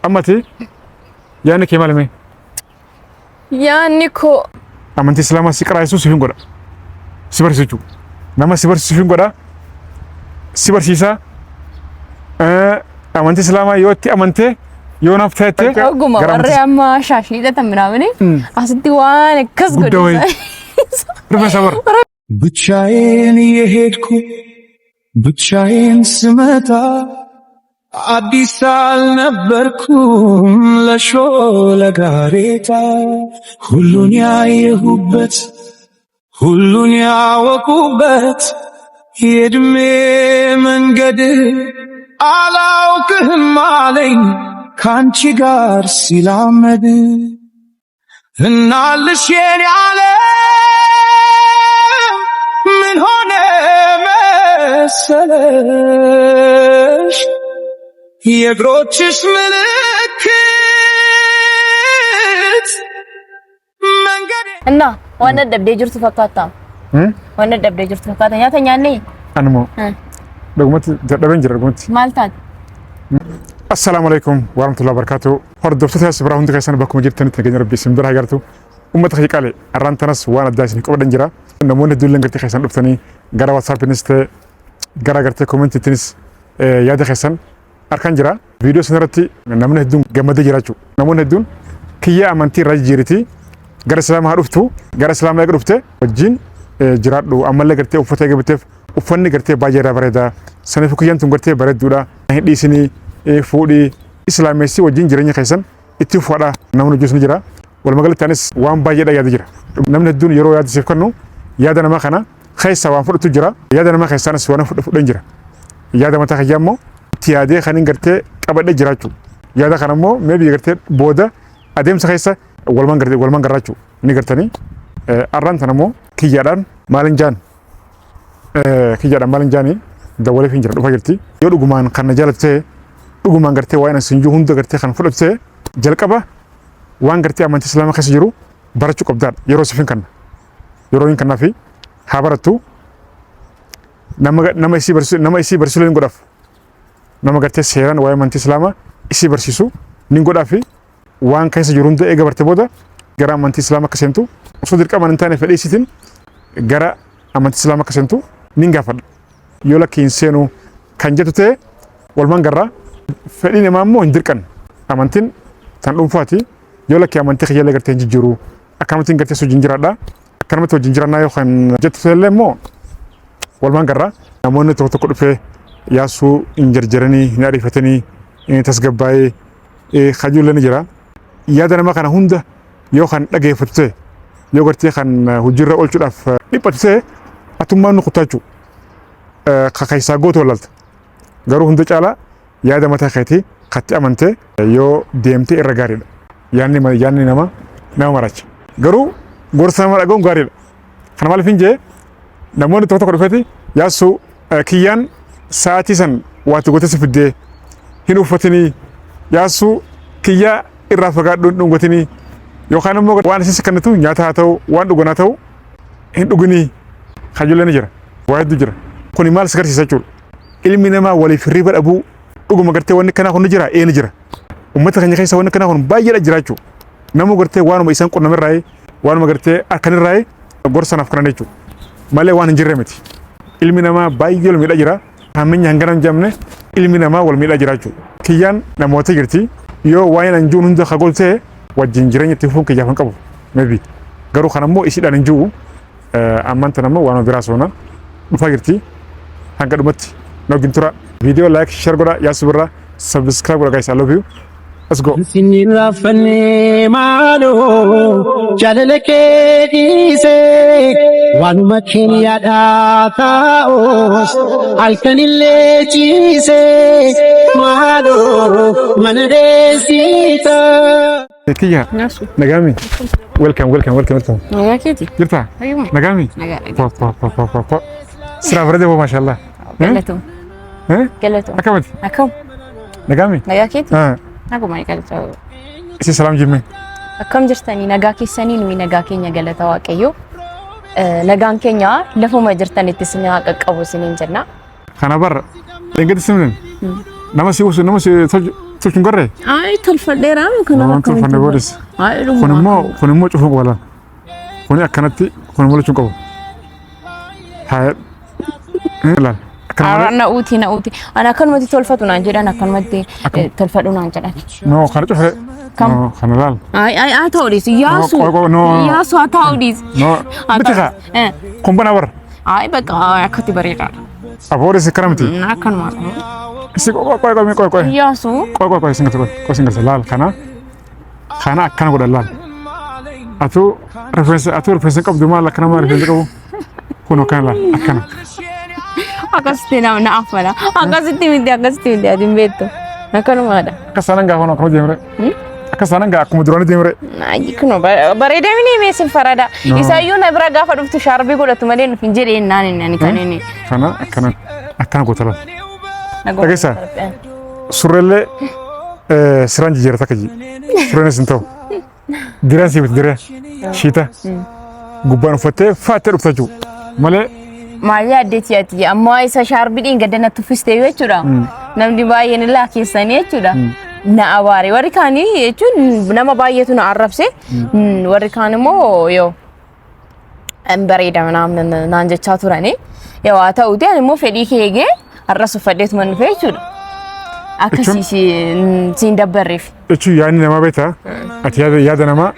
أمتي يعني كمال مي يعني كو أمتي سلامة سكرا يسوع سفين قرا سبر سجو نما سبر سفين قرا سبر سيسا أمتي سلامة يوتي أمتي يونا فتاة أقوم أوري أما شاشني ده تمنا مني أصدق وانا كسر ربنا صبر ብቻዬን የሄድኩ ብቻዬን ስመጣ አዲስ አልነበርኩም ለሾለጋሬታ ሁሉን ያየሁበት ሁሉን ያወቁበት የእድሜ መንገድ አላውቅህም አለኝ ካንቺ ጋር ሲላመድ እናልሽ የኔ አለ ምን ሆነ መሰለሽ የእግሮችሽ ምልክት መንገድ እና ዋና ደብዴ ጅርቱ ፈካታ ዋና ደብዴ ጅርቱ ፈካታ ያተኛኔ አንሞ ደግሞት ደደበን ጅርጉት ማልታት السلام عليكم ورحمة الله وبركاته. هردفتها سبراهون تكسر بكم جبتني تنجي ربي سمبر هاجرتو أمة خيكالي أرانتناس وانا داشني كوبا دنجرا نمون الدول لنجرتي خيسان ربتني جرا واتساب نست جرا جرتي كومنت تنس ياد خيسان أركان جرا فيديو سنرتي نمون الدون جمد جراتو نمون الدون كيا أمانتي راج جيرتي جرا سلام هارفتو جرا سلام هارفته وجين جرات لو أمال جرتي وفتة جبتة وفن جرتي باجرا بريدا سنفكيان تنجرتي بريد دولا هدي سني فودي إسلاميسي وجين جريني خيسان اتفاقا نمون جوسن جرا والمقالة تانس وان باجدا ياد جرا نمون الدون يرو ياد سيفكنو يادنا ما خنا خيسا وان فرد تجرا يادنا ما خيسان سوانا فرد جرا يادا ما تخيامو تيادي خانين غرتي قبل جراچو يادا خنمو ميبي غرتي بودا ادم سخيسا والمان غراچو ني غرتني اران تنمو كيادان مالنجان كيادان مالنجاني دولي فينجر دو فاجرتي يو دغمان خنا جالتي دغمان غرتي وانا سنجو هوند غرتي خن فرتي جلقبا وان غرتي امانتي سلام خسجرو برچو قبدار يرو سفين كن يروين كنا في حبرتو nama isi bersu len godaf nama garte seran way manti islama isi bersisu nin godafi wan kaysa jurunde e gabarte boda gara manti islama kasentu so dirqa manantane fedi sitin gara amanti islama kasentu nin gafad yola kinsenu kanjetute walman garra fedi ne mammo dirqan amantin tan dum fati yola ki amanti khiyale garte jijiru akamatin garte so jinjirada akamatu jinjirana yo khan jettu mo والمان قرّا أمانة توتقول في ياسو إنجرجرني نعرفتني تسقباي خجول لنجرا يادنا ما كان هندا يو خان لقي فتسه يو قرتي خان هجرة أول شيء في بتسه أتوما نقطعو خايسا قوت وللت قالوا هندا على يادا ما تخيتي خاتي أمانته يو ديمتي الرجارين يعني نما مراش قالوا قرصنا ما لقون قارين خنا مال فين جه نمون توتقول فيتي ياسو كيان ساعتيسن واتقوتس فدي هنو فتني ياسو كيا الرافقات دون قتني يوخانو مو وان سكنتو نياتا تو وان دغناتو هن دغني خجول نجرا وايد جرا كوني مال سكر سيسچول علمنا ولي في ريبر ابو دغ مغرتي ون كنا هون نجرا اي نجرا امته خني خيسا ون كنا هون بايلا جراچو نمو غرتي وانو ميسان قن مراي وانو مغرتي اكن راي غورسنا فكرانيچو مالي وان جرمتي ilmi nama baay'ee miidha jira hammin hangaran jamne ilmi nama wal miidha jiraachuu kiyyaan namoota jirti yoo waa'een anjuun hunda khagoltee wajjin jireenya itti fuun kiyyaafan qabu maybe garuu kan ammoo isiidhaan hin jiru ammaan tan ammoo waan biraa soona dhufaa jirti hanga dhumatti noogin tura viidiyoo like share godha yaasubirra subscribe godha guys I love you let's go sinira fanne malo jalalake dise wanuma kenya dataos alkanille chise malo manresita kiya nagami welcome nagakiti jirta aywa nagami pa sira vrede bo mashallah galato akamati akam nagami nagakiti Aku mai galata. Isi salam jimme. Akkam jirtani nagaa keessanii nuyi nagaa keenya galata waaqayyo. Nagaan keenya lafuma jirtanitti isin qaqqabu isiniin jenna. Kana bar dengati simnen. Nama si usu nama si tolchuun garree. Ay tolfadheeraa kana Waan tolfanne boodis. Ay Kun immoo cufuu qaba laal. Kun akkanatti kun immoo lachuun qabu. Haa laal. Ara na uti. Ana kanumatti tolfatu naan jedhan akkanumatti tolfadhu naan jedhan. No, kana cufee. Kam? No, kana laal. Ay ta'udis yaasu. Yaasu ta'udis. No, bitika. Kun bana bar. Ay bakka akkatti bareeda. Abooris karamti. Akkanuma. Si qoy. Yaasu. Qoy singa laal kana. Kana akkana godhan laal. Atu rifeensa qabdu maal akkana maal rifeensa qabu. Kun kana laal akkana. Akkasitti na afala. Akkasitti miti adin beektu. Akkanumaadha. Akka sanan gaafa akkuma deemre. Akka sanan gaa akkuma duraanii deemre. Naaji kuno bareeda mini meesin farada. Isaayyuu na bira gaafa dhuftu shaarbii godhatu malee nuuf hin jedhee naan inni kan inni. Kana akkana gootala. Dhageessaa surreellee siraan jijjiirata akka surreenis hin ta'u. Diraan siifit diree shiita gubbaan uffattee faattee dhufta jiru malee. Maali addeetti yaati amma isa shaarbiidhaan gadana tuffistee jechuudha. Namni baay'een illaa keessanii jechuudha. Na abaare warri kaanii jechuun nama baay'eetu na arrabse warri kaan immoo yoo bareeda naan jechaa turani. Yoo haa ta'uuti ani immoo fedhii kee eegee arras uffadheetu man dhufe jechuudha. Akkasii siin dabbarreef. Jechuun yaadni namaa beektaa ati yaada namaa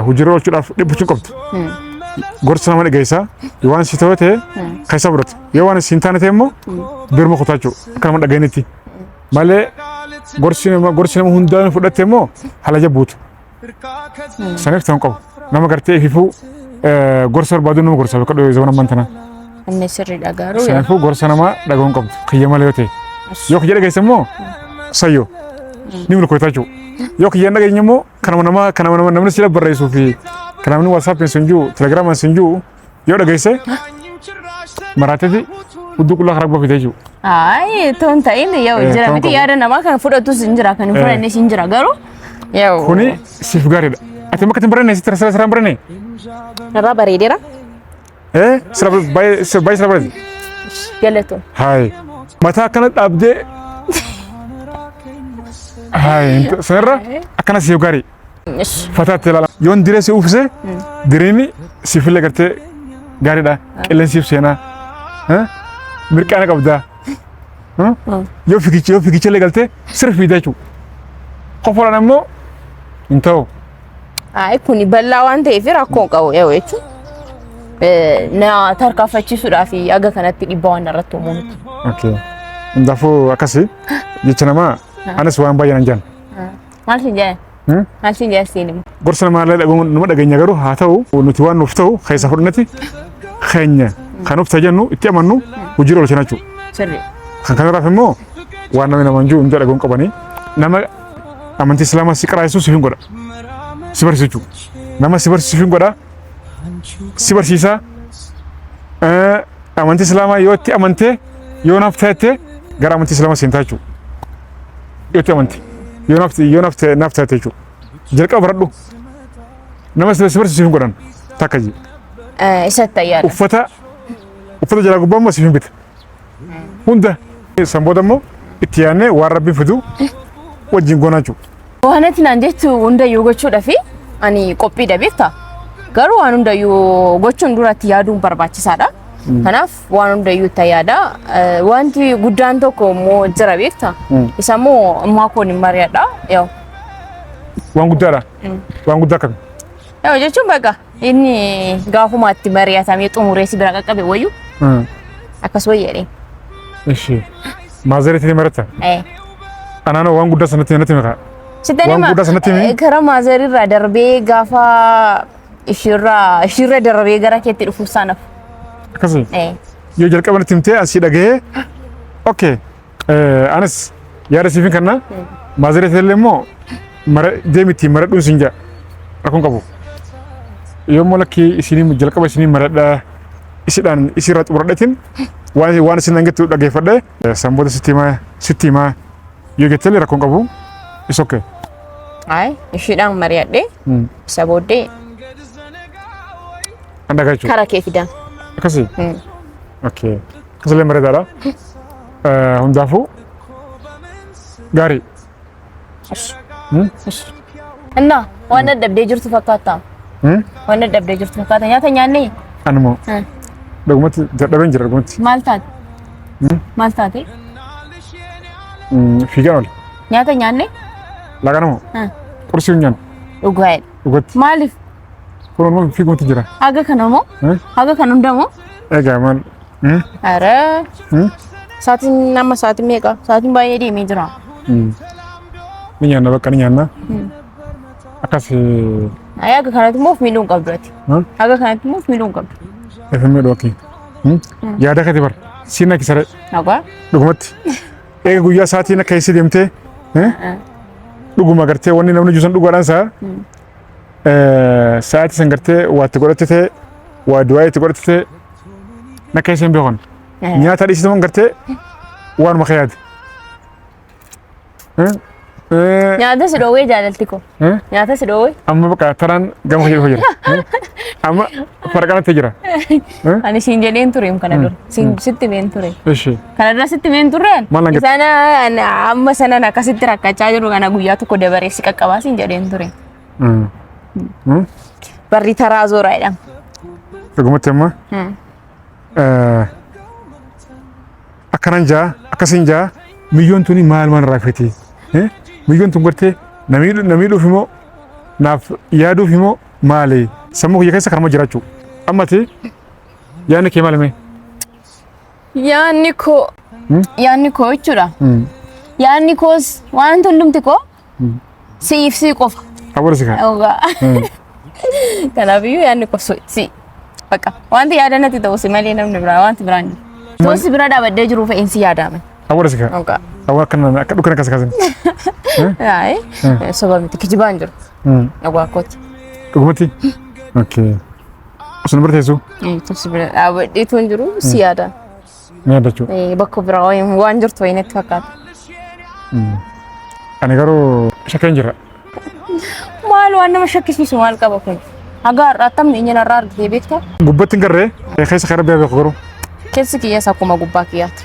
hojii oolchuudhaaf dhibbuchuun qabdu. Gorsa nama dhageessaa waan si ta'e kan isa fudhatu yoo waan si hin taane ta'e immoo birma kutaachuu akka nama dhaga'initti malee gorsi nama hundaan fudhatte immoo haala jabbuutu saniif ta'uu qabu nama gartee ififuu gorsa barbaadu nama gorsa bakka dhiyoo zaman ammaan tana. Inni sirriidha garuu. Saniifuu gorsa nama dhaga'uun qabdu kiyya malee yoo ta'e yoo kiyya dhageesse immoo sayyoo ni milkootaachuu yoo kiyya dhageenye immoo kanama namni si barreessuu fi kana namni WhatsApp sinjuu Telegram sinjuu yoo dhageesse maraatatti hudduu qullaa karaa buufitee jiru. Ay toon ta'in yoo jira miti yaada namaa kan fudhatu sin jira kan fudhanne sin jira garuu yoo. Kuni siif gaariidha. Ati makka timbarane sitti siraan barane. Narraa bareedeera. Sira bareedi. Galatoon. Hayi mataa akkana dhaabdee. Hayi sanarra akkana siif gaarii. Fataatti ilaala. Yoon diree si uffise direeni siifillee gartee gaariidha. Qilleensiif seenaa. Mirqaana qabdaa. Yoo fiigichallee galtee sirri fiidaa jechuudha. Qofoodhaan immoo hin ta'u. Ay kuni bal'aa waan ta'eef rakkoo qabu yoo jechuun na tarkaanfachiisuudhaaf aga kanatti dhiibbaa waan irratti uumu miti. Hundaafuu akkasii jecha namaa anis waan baay'ee nan jaan. Maal siin jedhan? Maal siin jedhan siin? Gorsa namaallee nama dhageenya garuu haa ta'u nuti waan nuuf ta'u keessa fudhannati keenya kan nuuf tajannu itti amannu hojii oolchan jechuudha. Sirrii. Kan kanarraaf immoo waan namni namaan jiru hunda dhagahuun qabanii nama amantii islaamaa si qaraasisuu si hin godha. Si barsiisu. Nama si barsiisu hin godha. Si barsiisa. Amantii islaamaa yoo itti amantee yoo naaf ta'ettee gara amantii islaamaa seentaa jechuudha. Yoo itti amantee yoo naaf ta'ettee jechuudha. Jalqaba baradhu. Nama si barsiisu hin godhan takka ji. Isatti ayyaana. Uffata jalaa gubbaa immoo si hin bita. Hunda sanboota immoo itti yaadnee waan rabbiin fidu wajjin goonaa jechuudha. Waanati naan jechuun hundayyuu gochuudhaaf ani qophiidha beektaa. Garuu waan hundayyuu gochuun duratti yaaduun barbaachisaadha. Kanaaf waan hundayyuu itti yaada. Wanti guddaan tokko immoo jira beektaa. Isa immoo ammaa koon hin mari'adha. Waan guddaadha. Waan guddaa akkami? Jechuun bakka inni gaafumaatti mari'atamee xumuree si bira qaqqabe wayyuu. Akkas wayyeedhe. Ishi maazereetti ni maratta? Anaanoo waan guddaa sanatti natti maqaa. Waan guddaa sanatti mi? Karaa maazerirraa darbee gaafa ishirra darbee gara keetti dhufuuf saanaaf. Akkasii? Yoo jalqaba natti himtee asii dhagahee okay anis yaada siifin kanna maazereetti illee immoo deemitti maradhuun siin jaa rakkoon qabu. Yoo immoo lakkii isinii jalqaba isinii maradhaa isidhaan isirraa xumuradhatiin waan isin hangattu dhageeffadhe sanboota sitti himaa yoo jettelee rakkoon qabu is okay. Ay ishiidhaan mari'adhe isa booddee andagaa jechuudha. Karaa kee fidan. Akkasii? Okay. Akkasumallee bareedaadha. Hundaafuu gaarii እና ዋና ደብዴ ጅርቱ ፈካታ ዋና ደብዴ ጅርቱ ፈካታ ያተኛኔ አንሞ ደግሞት ደደበን ጅራ ደግሞት ማልታቴ ፊጋል ያተኛኔ ላጋነሞ ቁርሲውኛን ኡጋይ ኡገት ማሊፍ ኮኖ ፊጎት ጅራ አገ ከነሞ አገ ከነም ደሞ ኤጋማል አረ ሳቲን ናማ ሳቲ ሜቃ ሳቲን ባየዲ ሜጅራ ንኛና በቃ ንኛና አካስ አያገ ከናት ሞፍ ሚሉን ቀብረት አገ ከናት ሞፍ ሚሉን ቀብ እፈም ዶኪ ያዳ ከቲበር ሲና ኪሰረ አጓ ዱጉመት ኤጋ ጉያ ሳቲና ከይሲ ደምቴ ዱጉማ ገርቴ ወኒ ነምኑ ጁሰን ዱጓዳንሳ ሳቲ ሰንገርቴ ዋት ጎረቴ ዋድዋይ ተጎረቴ nakaysen beeqon nyaata dhisitan garte waan makhayaad nyaata sidowee jaalaltiko nyaata sidowee amma baqa taran gama hojira amma farqana jira ani siin jedheen tureem kana dur siin sitti meen ture eshi kana dura sitti meen tureen sana amma sana nakasitti rakkachaa jiru kana guyyaa tokko dabareessi qaqqabaa siin jedheen ture barri taraa zooraadha dhugumatti amma akkananja akkasinja milyoon tuni maal raafeti milyoon tun gorte namii dhuufimo naaf yaaduufimo maali sammuu kiyya keessa karma jiraachuu ammati yaanni kee maalime yaanni koo jechuudha yaanni koos waan hundumti koo siif sii qofa aborsi kaa kanaafiyyuu yaanni koo si Baka, wanti yaada natti ta'u si malee namni biraa wanti biraan jiru. Tosi bira dhaabadee jiru fe'insi yaadame. Awwaara sika. Awwaara kana akka dukana kaskasin. Ai, soba miti kijibaan jiru. Awwaara kooti. Dhugumatti. Okay. Sun barteessu. Tosi bira dhaabadee tuun jiru si yaada. Yaadachuu. Bakka biraa waan jirtu wayi natti fakkaata. Ani garuu shakkeen jira. Maal waan nama shakkisiisu maal qaba kun? Agar atam ni nyana rar de bekta gubbatin garre khaysa kharabe be khoro kessi kiya sakuma gubba kiyat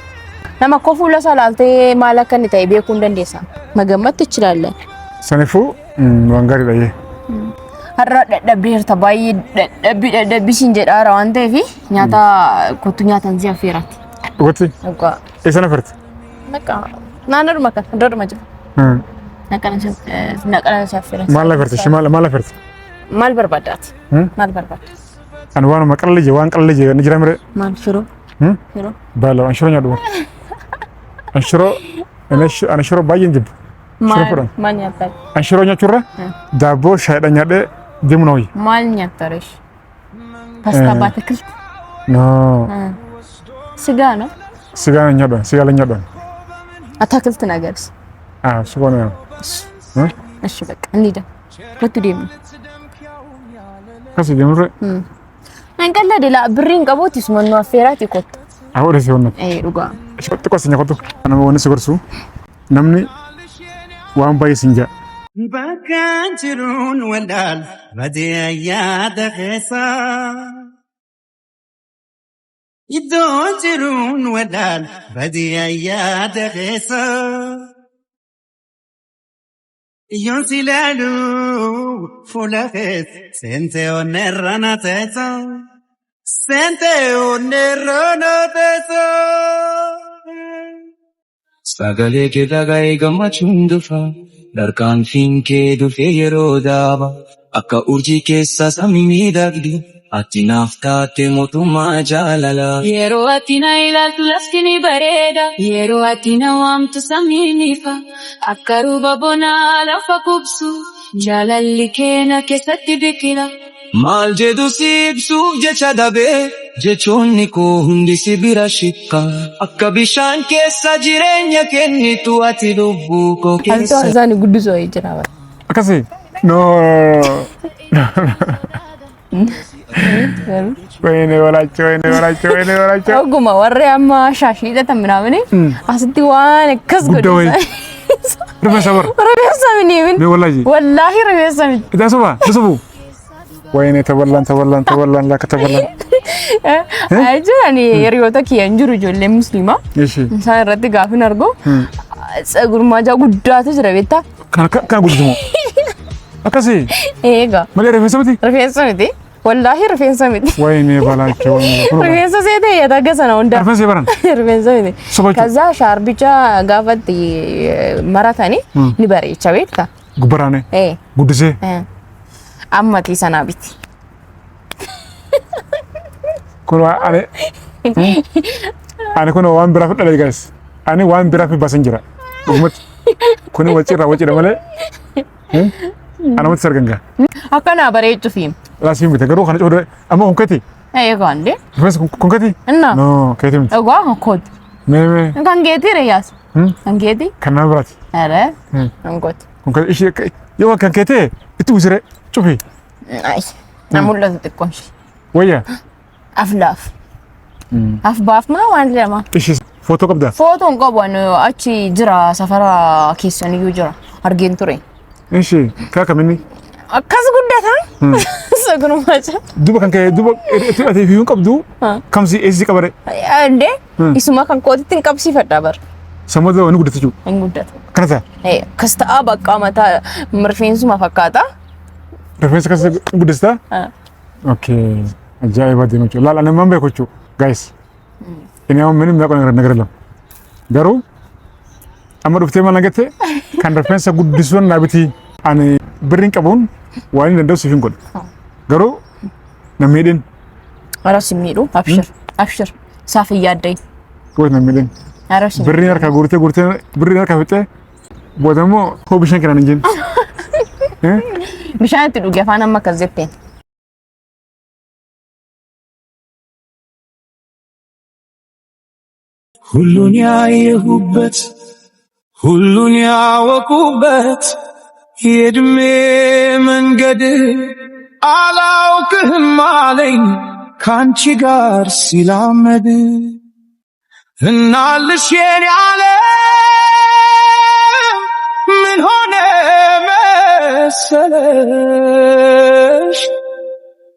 nama kofu la salalte malakan tay be kun dandesa magammat tichilalla sanifu wangari daye harra dadabir tabayi dadabbi sinje dara wante fi nyata kutu nyata nzia firat goti oka isana fert naka nanar maka dor majo nakana firat mala fert shimal mala fert mal barbadat mal barbadat an wano maqallaje wan qallaje nijra mire mal shiro shiro balo an shiro nyadu an shiro an shiro bayin jib mal nyatar an shiro nyachura dabo shayda nyade dimnoy mal nyatarish pasta batakil no siga no siga nyado siga la nyado atakilት ነገርስ ስጎነ እሺ በቃ እንሂድ ወትዴም kasi demure አንቀለ ደላ ብሪን ቀቦትስ ማኑ አፌራት ይቆጥ አሁን ሲሆን ዱጋ ሽቆጥ ቆስኛ ቆጡ አና ወንስ ገርሱ namni waan baay'ee sinja bakkan jiruun walaal badee yaada keessa iddoo jiruun walaal badee yaada keessa Yon silalu fuula keessa sente onerrana teessa sente onerrana teessa. Sagalee kee dhaga'ee gammachuun dhufa darkaan fiinkee dhufee yeroo daaba akka urjii keessa samii miidhagdi ati naaf taate mootummaa jaalala. Yeroo ati na ilaaltu lafti ni bareeda yeroo ati na waamtu samiin ifa akka ruba bonaa lafa kubsu jaalalli keenya keessatti biqila. Maal jedhu si ibsuuf jecha dhabee jechoonni koo hundi si bira shikka akka bishaan keessa jireenya kennitu ati lubbuu koo keessa. Alto azani guddisoo jira bara. Akkasi no. ወይኔ ወላቸው አጉማ ወሬ አማ ሻሽ ይደታ ምናምን አስቲ ዋን ከስጎደ ረበሰበር ረበሰብኒ ምን ወላሂ ረበሰብ እታሰባ ተሰቡ ወይኔ ተበላን ለከተበላን አይጆኒ የሪዮታ ኪያንጁሩ ጆሌ ሙስሊማ እሺ ሳይረጥ ጋፍን አርጎ ጸጉር ማጃ ጉዳቱ ዝረቤታ Kan guddismoo. Akkasii Eega. malee rifeensa miti. Rifeensa miti. Wallaahi rifeensa miti. Wayne balaachoo wayne. Rifeensa seetee yataga sana hunda. Rifeensa baran. Rifeensa miti. Sobachu. Kaza shaarbicha gaafatti maratanii ni bareecha beekta. Gubbaraane. Guddisee. Ammati sanaa biti. Kun ani kun waan biraa fudhadhe guys. Ani waan biraa fi basan jira. Dhugumatti. Kun wacirra malee. Anamatti sarganga. Akkana bareechu fi. Laasiin bite garuu kana cooda amma konkati. Eegaande. Rifeensa konkati? Inna. No, keeti miti. Egaa kooti. Mee. Kan geeti reyaas. Kan geeti. Kan nama biraati. Are. Kooti. Konkati ishee yoo kan keetee itti usire cufi. Ay. Namullatu xiqqoon shi. Wayya. Aflaaf. Afbaaf maa waan lama. Ishee footoo qabda. Footoon qaban achi jira safara keessaniyyuu jira. Argeen ture. Ishee kaa kaminni. Akkas guddatan. Sagunumaa jira. Duba kan kee duba itti ati fi qabdu kamsi eessi qabare. Ande isuma kan kootitti hin qabsiifadha bar. Sammuu wani guddatu jiru. Hin guddatu. Kana ta'a. Kas ta'a bakka mataa rifeensuma fakkaata. Rifeensa kas guddistaa? Okay. Ajaa'iba deemu jechuudha. Laala nama beeku jechuudha. Guys. Inni amma minim naqon nagaraa. Garuu amma dhuftee maal nagatte kan rifeensa guddisuun naabiti ani birriin qabuun waan hin danda'u siif hin godhu. Garuu nammiidhin. Aras hin miidhu. Abshir. Abshir. Saaf hin yaaddayin. Gooti nammiidhin. Aras hin. Birriin harkaa guurtee birriin harkaa fixee booda immoo hoo bishaan kennan hin jennu. Bishaan itti dhuge afaan amma akkas jetteen. ሁሉን ያየሁበት ሁሉን ያወቁበት የእድሜ መንገድ አላውቅህም አለኝ ካንቺ ጋር ሲላመድ እናልሽ የኔ ዓለም ምን ሆነ መሰለሽ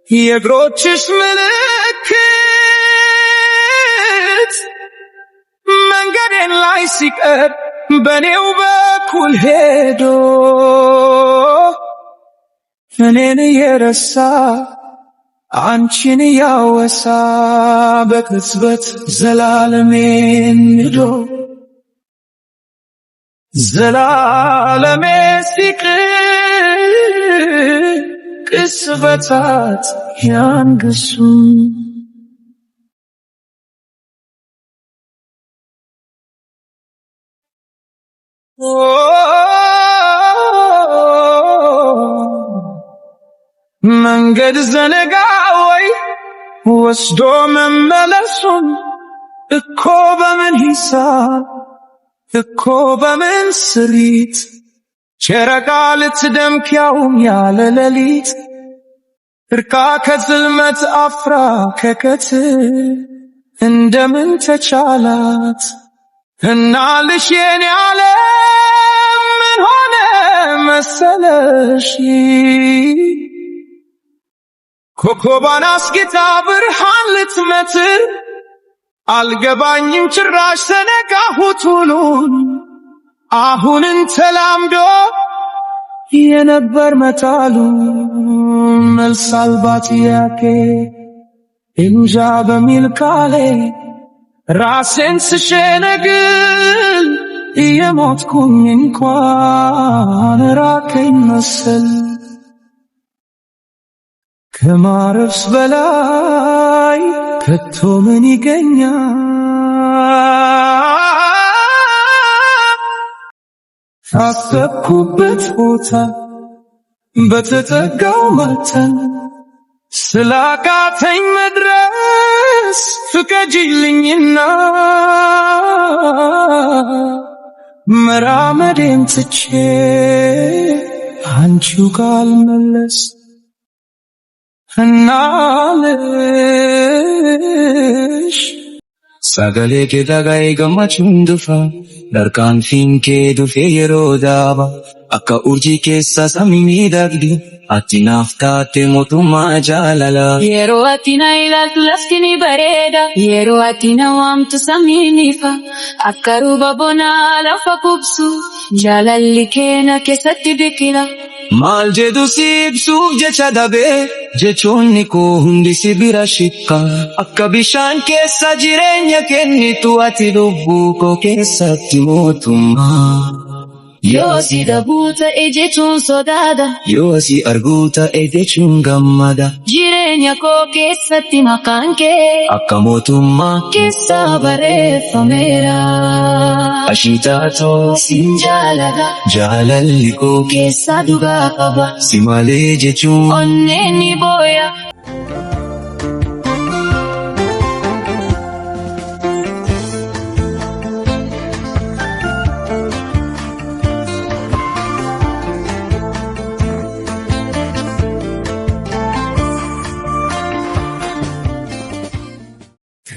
የእግሮችሽ ምልክት መንገዴን ላይ ሲቀር በኔው በኩል ሄዶ እኔን የረሳ አንቺን ያወሳ በቅጽበት ዘላለሜን ንዶ ዘላለሜ ሲቅር ቅጽበታት ያንግሱ መንገድ ዘነጋ ወይ ወስዶ መመለሱን እኮ በምን ሂሳብ እኮ በምን ስሪት ጨረቃ ልትደምቅ ያውም ያለ ሌሊት እርቃ ከጽልመት አፍራ ከቀትር እንደምን ተቻላት እናልሽ የኔ ዓለም ምን ሆነ መሰለሽ ኮከቧን አስጌታ ብርሃን ልትመትር አልገባኝም ጭራሽ ተነጋሁት ውሉን አሁንን ተላምዶ የነበር መጣሉ መልስ አልባ ጥያቄ እንጃ በሚል ቃሌ ራሴን ስሸነግል እየሞትኩኝ እንኳን ራቀኝ መሰል ከማረፍስ በላይ ከቶ ምን ይገኛል ታሰብኩበት ቦታ በተጠጋው መተን ስላቃተኝ መድረስ ፍቀጂልኝና መራመዴን ትቼ አንቺው ጋር መለስ እናልሽ Sagalee kee dhaga'ee gammachuun dhufa tarkaanfiin kee dhufee yeroo daaba akka urjii keessa samii miidhagdi ati naaf taate mootummaa jaalala. Yeroo ati na ilaaltu lafti ni bareeda. Yeroo ati na waamtu samiin ifa. Akka ruuba bonaa lafa qubsu. Jaalalli keenya keessatti biqila. Maal jedhu si ibsuuf jecha dabee jechoonni koo hundi si bira shikka. Akka bishaan keessa jireenya kennitu ati lubbuu koo keessatti mootummaa. Yoo si dhabuu ta'e jechuun sodaadha. Yoo si arguu ta'e jechuun gammada. Jireenya koo keessatti maqaan kee Akka mootummaa keessa barreeffameera. ashitaatoo Sin jaalala jaalalli koo keessa dhugaa qaba. si malee jechuun. Onneen ni booya.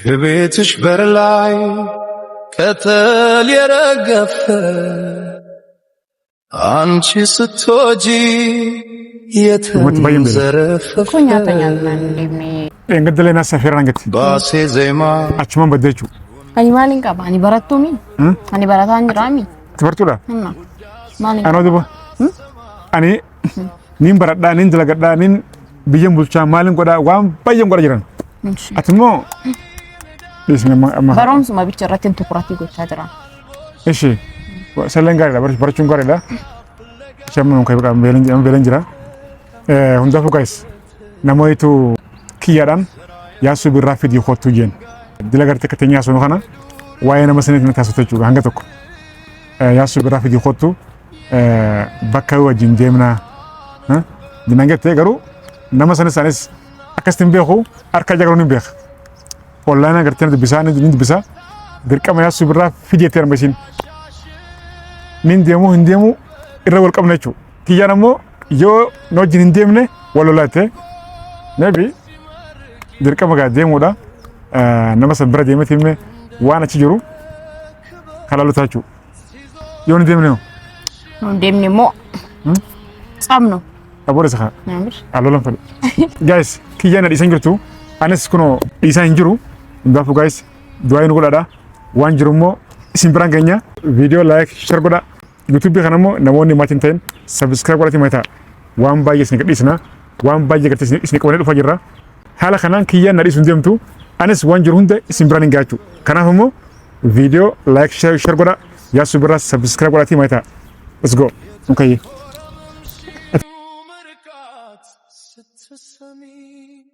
ከቤትሽ በር ላይ ቅጠል የረገፈ አንቺ ስትወጂ የተንዘረፈፈ Engadda leenaa safeeraan gatti. ባሴ ዜማ Achumaan baddeechuu. Ani maalin qaba? Ani barattuu mi? Ani barataan jiraa mi? Tibartuudha. Maalin Anoo duba. Ani nin baradhaa, nin dalagadhaa, nin biyyan bulchaa maalin godhaa waan baay'een godha jiran. Ati immoo dhiisni amma. barumsuma bicha irratti tukuratii gochaa jira. Ishi salleen gaariidha barachuun gaariidha. Shamma muka beelan jira. Hundaafuu gaayis namoota kiyyaadhaan yaasuu birraa fidii kottuu jeen. Dila gartee akka teenyaa sunuu kana waa'ee nama saniitiin taasisu jechuudha hanga tokko. Yaasuu birraa fidii kottuu bakka wajjin deemnaa. Dinaan gattee garuu nama sanis akkasitti hin beeku harka jagaruun hin beeka. Online agartee dubbisaa ni dubbisaa dirqama yaasuu birraa fidii itti armasiin. Nin deemuu hin deemuu irra wal qabna jechuudha. Kiyyaan ammoo yoo na wajjin hin deemne wal lolaate maybe dirqama gaa deemuudha. Nama san bira deemee timme waan achi jiru kalaalutaa jechuudha. Yoo hin deemne Nun deemni immoo cabnu. aboora isa kaa Naamir. alolan fedhe. Guys kiyyaan na dhiisan jirtu anis kunoo dhiisaa hin jiru. Hundaafuu guys du'aa nu godhaadha. Waan jiru immoo isin biraan keenya viidiyoo like share godha. YouTube kana immoo namoonni maatiin ta'in subscribe godhati mataa. Waan baay'ee isin gadhiisna. Waan baay'ee gartee isin qabannee dhufaa jirra. Haala kanaan kiyyaan na dhiisu hin deemtu. Anis waan jiru hunda isin biraan hin gaachuu. Kanaaf immoo viidiyoo like share godha. Yaasuu birraa subscribe godhati mataa. Let's go. Okay. مرقات ست سمين